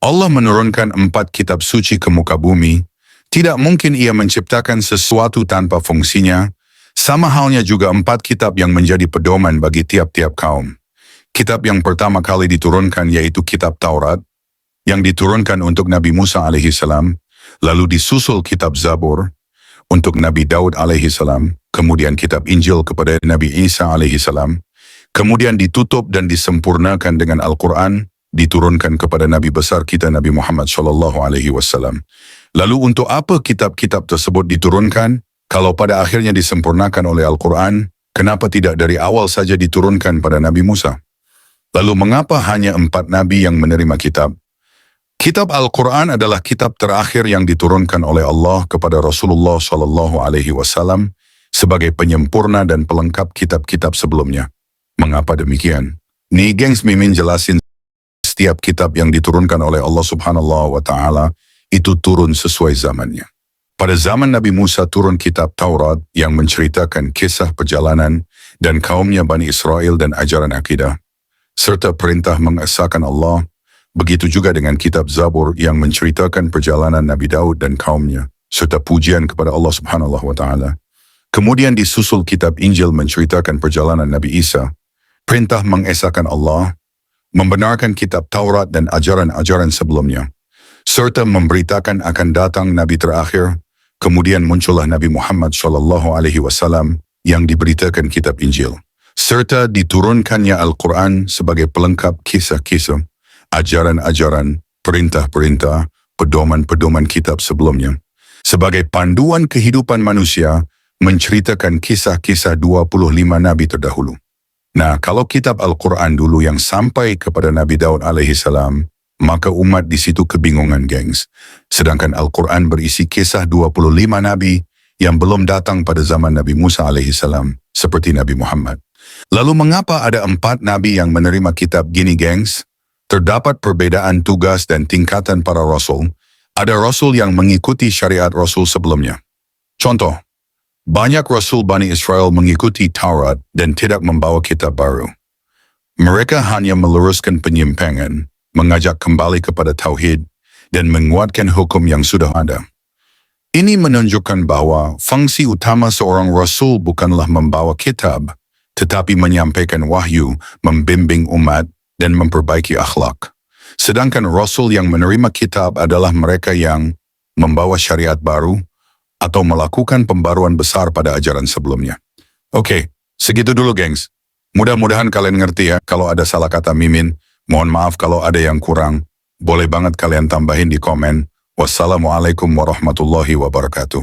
Allah menurunkan 4 kitab suci ke muka bumi. Tidak mungkin ia menciptakan sesuatu tanpa fungsinya. Sama halnya juga 4 kitab yang menjadi pedoman bagi tiap-tiap kaum. Kitab yang pertama kali diturunkan yaitu kitab Taurat, yang diturunkan untuk Nabi Musa alaihissalam, lalu disusul kitab Zabur untuk Nabi Daud alaihissalam, kemudian kitab Injil kepada Nabi Isa alaihissalam, kemudian ditutup dan disempurnakan dengan Al-Quran, diturunkan kepada Nabi besar kita Nabi Muhammad SAW. Lalu untuk apa kitab-kitab tersebut diturunkan? Kalau pada akhirnya disempurnakan oleh Al-Quran, kenapa tidak dari awal saja diturunkan pada Nabi Musa? Lalu mengapa hanya 4 nabi yang menerima kitab? Kitab Al-Quran adalah kitab terakhir yang diturunkan oleh Allah kepada Rasulullah SAW sebagai penyempurna dan pelengkap kitab-kitab sebelumnya. Mengapa demikian? Nih gengs, Mimin jelasin. Setiap kitab yang diturunkan oleh Allah Subhanahu wa Ta'ala itu turun sesuai zamannya. Pada zaman Nabi Musa turun kitab Taurat yang menceritakan kisah perjalanan dan kaumnya Bani Israel dan ajaran akidah, serta perintah mengesahkan Allah. Begitu juga dengan kitab Zabur yang menceritakan perjalanan Nabi Daud dan kaumnya, serta pujian kepada Allah Subhanahu wa Ta'ala. Kemudian disusul kitab Injil menceritakan perjalanan Nabi Isa, perintah mengesahkan Allah, membenarkan kitab Taurat dan ajaran-ajaran sebelumnya, serta memberitakan akan datang Nabi terakhir. Kemudian muncullah Nabi Muhammad SAW yang diberitakan kitab Injil, serta diturunkannya Al-Quran sebagai pelengkap kisah-kisah, ajaran-ajaran, perintah-perintah, pedoman-pedoman kitab sebelumnya. Sebagai panduan kehidupan manusia, menceritakan kisah-kisah 25 Nabi terdahulu. Nah, kalau kitab Al-Quran dulu yang sampai kepada Nabi Daud alaihissalam, maka umat di situ kebingungan, gengs. Sedangkan Al-Quran berisi kisah 25 Nabi yang belum datang pada zaman Nabi Musa alaihissalam, seperti Nabi Muhammad. Lalu mengapa ada 4 Nabi yang menerima kitab gini, gengs? Terdapat perbedaan tugas dan tingkatan para Rasul. Ada Rasul yang mengikuti syariat Rasul sebelumnya. Contoh, banyak Rasul Bani Israel mengikuti Taurat dan tidak membawa kitab baru. Mereka hanya meluruskan penyimpangan, mengajak kembali kepada Tauhid, dan menguatkan hukum yang sudah ada. Ini menunjukkan bahwa fungsi utama seorang Rasul bukanlah membawa kitab, tetapi menyampaikan wahyu, membimbing umat, dan memperbaiki akhlak. Sedangkan Rasul yang menerima kitab adalah mereka yang membawa syariat baru atau melakukan pembaruan besar pada ajaran sebelumnya. Oke, segitu dulu, gengs. Mudah-mudahan kalian ngerti ya. Kalau ada salah kata Mimin, mohon maaf kalau ada yang kurang. Boleh banget kalian tambahin di komen. Wassalamualaikum warahmatullahi wabarakatuh.